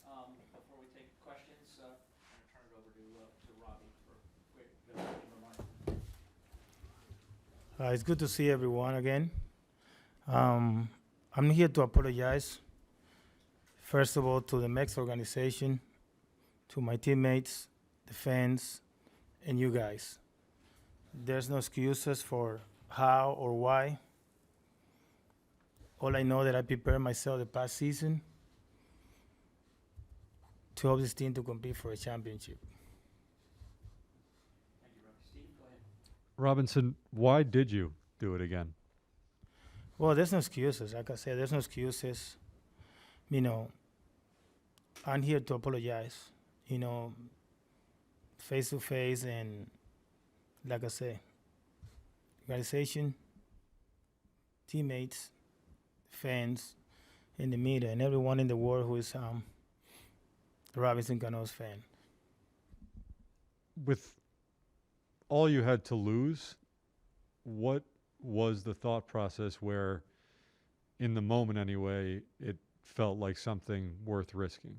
Before we take questions, I'm going to turn it over to Robbie for quick remarks. It's good to see everyone again. I'm here to apologize, first of all, to the Mex organization, to my teammates, the fans, and you guys. There's no excuses for how or why. All I know that I prepared myself the past season to help this team to compete for a championship. Thank you, Robbie. Steve, go ahead. Robinson, why did you do it again? Well, there's no excuses. Like I said, there's no excuses. You know, I'm here to apologize, face to face, and like I said, organization, teammates, fans, and the media, and everyone in the world who is Robinson Cano's fan. With all you had to lose, what was the thought process where, in the moment anyway, it felt like something worth risking?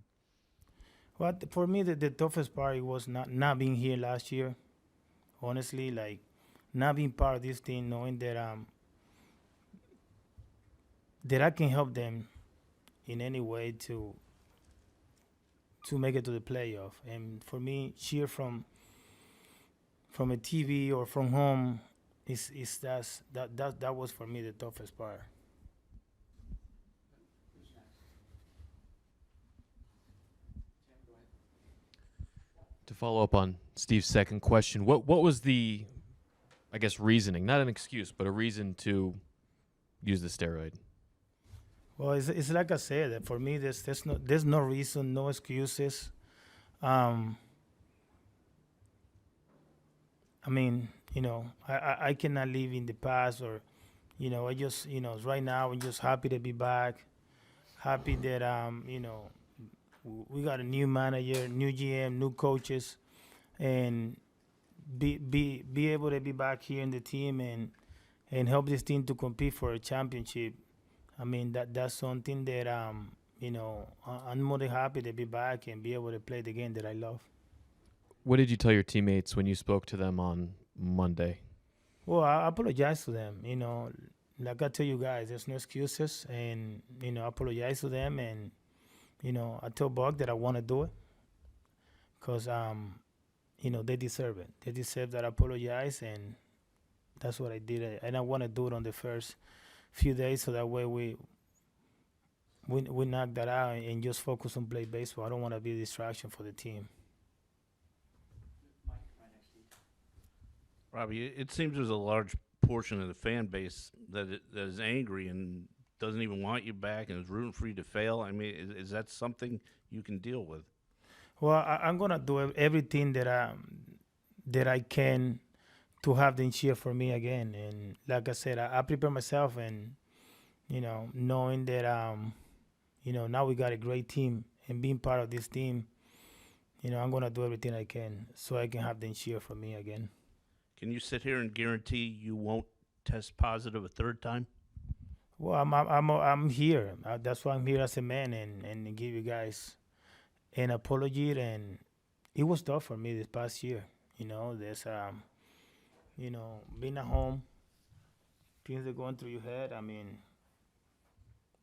Well, for me, the toughest part was not being here last year. Honestly, like not being part of this team, knowing that I can help them in any way to make it to the playoff. And for me, cheer from a TV or from home is that was for me the toughest part. Who's next? Tim, go ahead. To follow up on Steve's second question, what was the, I guess, reasoning, not an excuse, but a reason to use the steroid? Well, it's like I said, that for me, there's no reason, no excuses. I mean, I cannot live in the past, or, I just, right now I'm just happy to be back, happy that we got a new manager, new GM, new coaches, and be able to be back here in the team and help this team to compete for a championship. I mean, that's something that, I'm more than happy to be back and be able to play the game that I love. What did you tell your teammates when you spoke to them on Monday? Well, I apologize to them. Like I tell you guys, there's no excuses. And, I apologize to them. And, I tell Buck that I want to do it because, they deserve it. They deserve that I apologize. And that's what I did. And I want to do it on the first few days, so that way we knock that out and just focus on play baseball. I don't want to be a distraction for the team. Mike, right next to you. Robbie, it seems there's a large portion of the fan base that is angry and doesn't even want you back and is rooting for you to fail. I mean, is that something you can deal with? Well, I'm gonna do everything that I can to have them cheer for me again. And like I said, I prepare myself, and knowing that now we got a great team, and being part of this team, I'm gonna do everything I can so I can have them cheer for me again. Can you sit here and guarantee you won't test positive a third time? Well, I'm here. That's why I'm here as a man, and give you guys an apology. And it was tough for me this past year. There's being at home, things that going through your head. I mean,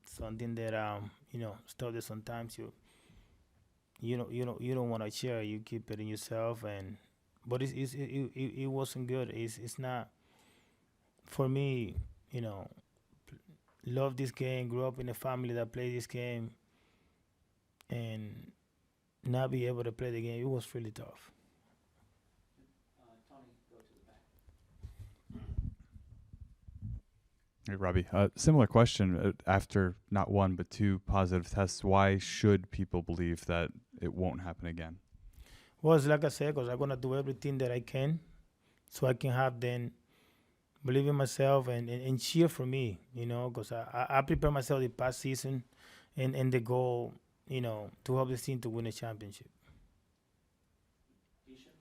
something that stuff that sometimes you don't want to share. You keep it in yourself, but it wasn't good. It's not for me. Love this game. Grew up in a family that played this game, and not be able to play the game. It was really tough. Tony, go to the back. Hey, Robbie. Similar question. After not one but two positive tests, why should people believe that it won't happen again? Well, it's like I said, because I'm going to do everything that I can so I can have them believe in myself and cheer for me, because I prepare myself the past season and the goal, to help this team to win a championship. Keisha?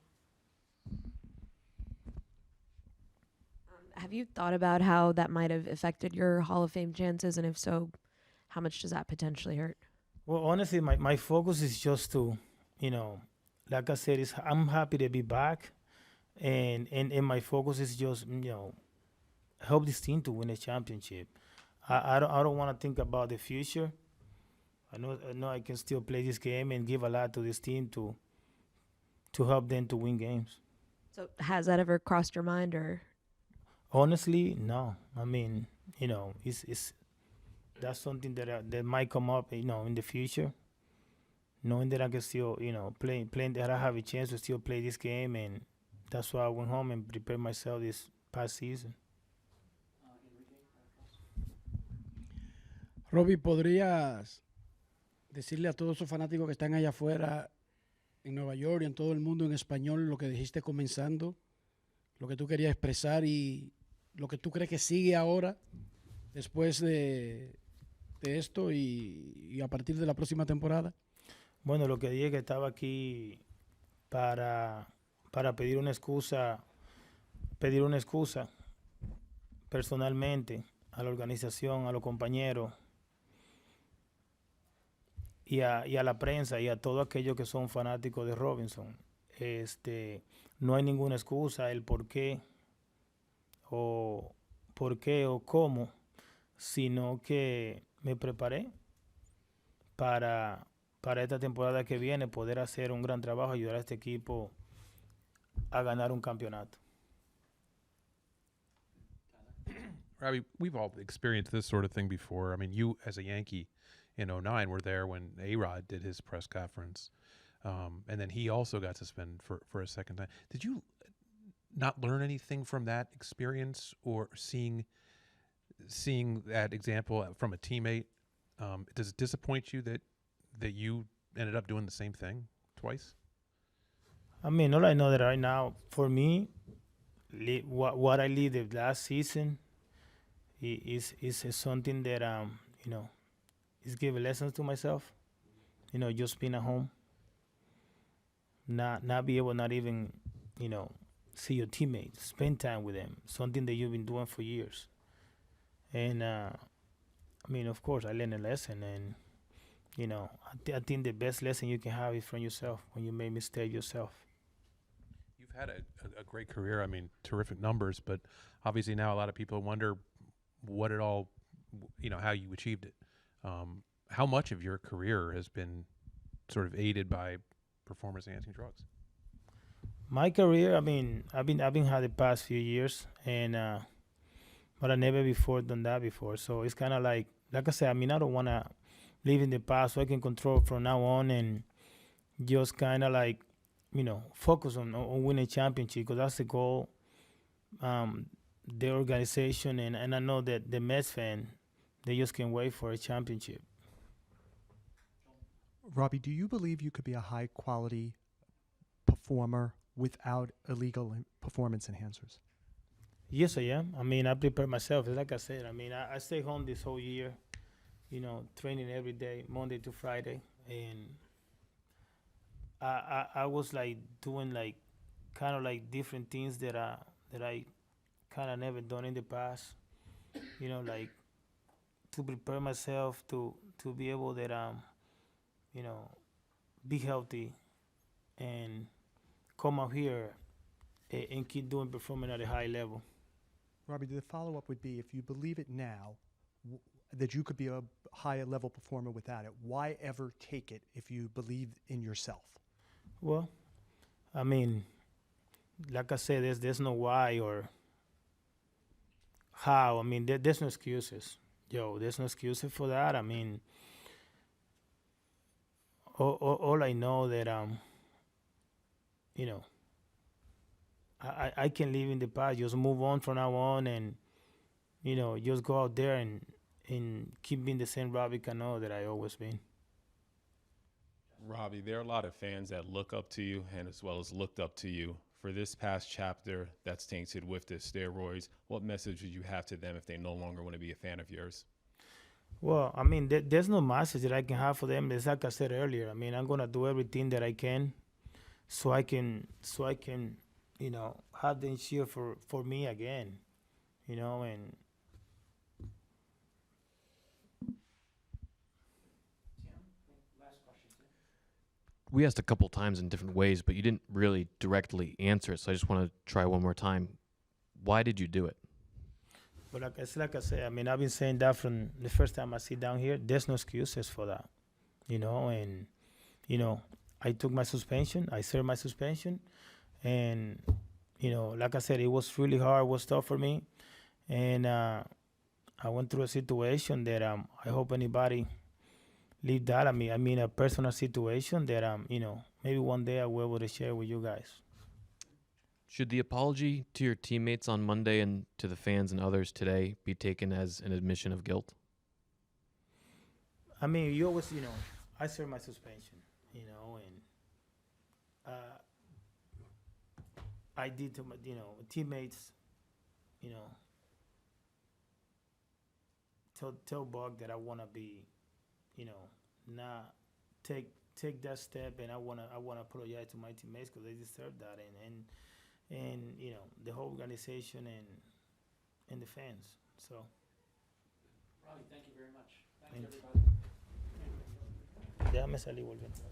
Have you thought about how that might have affected your Hall of Fame chances? And if so, how much does that potentially hurt? Well, honestly, my focus is just to, you know, like I said, I'm happy to be back, and my focus is just, help this team to win a championship. I don't want to think about the future. I know I can still play this game and give a lot to this team to help them to win games. So has that ever crossed your mind, or Honestly, no. I mean, it's that's something that might come up, in the future. Knowing that I can still, playing that I have a chance to still play this game, and that's why I went home and prepared myself this past season. Enrique, Robbie, ¿podrías decirle a todos esos fanáticos que están allá afuera en Nueva York y en todo el mundo en español lo que dijiste comenzando, lo que tú querías expresar y lo que tú crees que sigue ahora después de esto y a partir de la próxima temporada? Bueno, lo que dije que estaba aquí para, para pedir una excusa personalmente a la organización, a los compañeros y a la prensa y a todos aquellos que son fanáticos de Robinson. No hay ninguna excusa, el por qué o cómo, sino que me preparé para esta temporada que viene poder hacer un gran trabajo, ayudar a este equipo a ganar un campeonato. Robbie, we've all experienced this sort of thing before. I mean, you as a Yankee in '09 were there when A-Rod did his press conference. And then he also got suspended for a second time. Did you not learn anything from that experience or seeing that example from a teammate? Does it disappoint you that you ended up doing the same thing twice? I mean, all I know that right now, for me, what I lived last season is something that is give lessons to myself. Just being at home, not be able, not even, see your teammates, spend time with them, something that you've been doing for years. And I mean, of course, I learned a lesson, and I think the best lesson you can have is from yourself when you make mistakes yourself. You've had a great career. I mean, terrific numbers, but obviously now a lot of people wonder what it all, how you achieved it. How much of your career has been sort of aided by performance-enhancing drugs? My career, I mean, I've been had the past few years, and but I never before done that before. So it's kind of like I said, I mean, I don't want to live in the past, so I can control from now on and just kind of like, focus on winning championship, because that's the goal. The organization and I know that the Mets fan, they just can't wait for a championship. Robbie, do you believe you could be a high-quality performer without illegal performance enhancers? Yes, I am. I mean, I prepare myself. Like I said, I mean, I stay home this whole year, training every day, Monday to Friday. And I was like doing like kind of like different things that I kind of never done in the past, like to prepare myself to be able that, be healthy and come out here and keep doing performing at a high level. Robbie, the follow-up would be, if you believe it now, that you could be a higher level performer without it, why ever take it if you believe in yourself? Well, I mean, like I said, there's no why or how. I mean, there's no excuses. There's no excuses for that. I mean, all I know that I can live in the past, just move on from now on, and just go out there and keep being the same Robinson Cano that I always been. Robbie, there are a lot of fans that look up to you and as well as looked up to you for this past chapter that's tainted with the steroids. What message would you have to them if they no longer want to be a fan of yours? Well, I mean, there's no message that I can have for them. It's like I said earlier. I mean, I'm gonna do everything that I can, so I can, have them cheer for me again, and. Tim, any we asked a couple times in different ways, but you didn't really directly answer it. So I just want to try one more time. Why did you do it? But like I said, I mean, I've been saying that from the first time I sit down here. There's no excuses for that, you know. And you know, I took my suspension. I served my suspension, and you know, like I said, it was really hard. It was tough for me, and I went through a situation that I hope anybody leave that. I mean, a personal situation that you know, maybe one day I will be able to share with you guys. Should the apology to your teammates on Monday and to the fans and others today be taken as an admission of guilt? I mean, you always, you know, I served my suspension, you know, and I did to my, you know, teammates, you know, tell Buck that I want to be, you know, not take that step, and I wanna apologize to my teammates because they deserve that, and you know, the whole organization and the fans. So. Robbie, thank you very much. Thanks, Thank you. everybody. Déjame salir volviendo.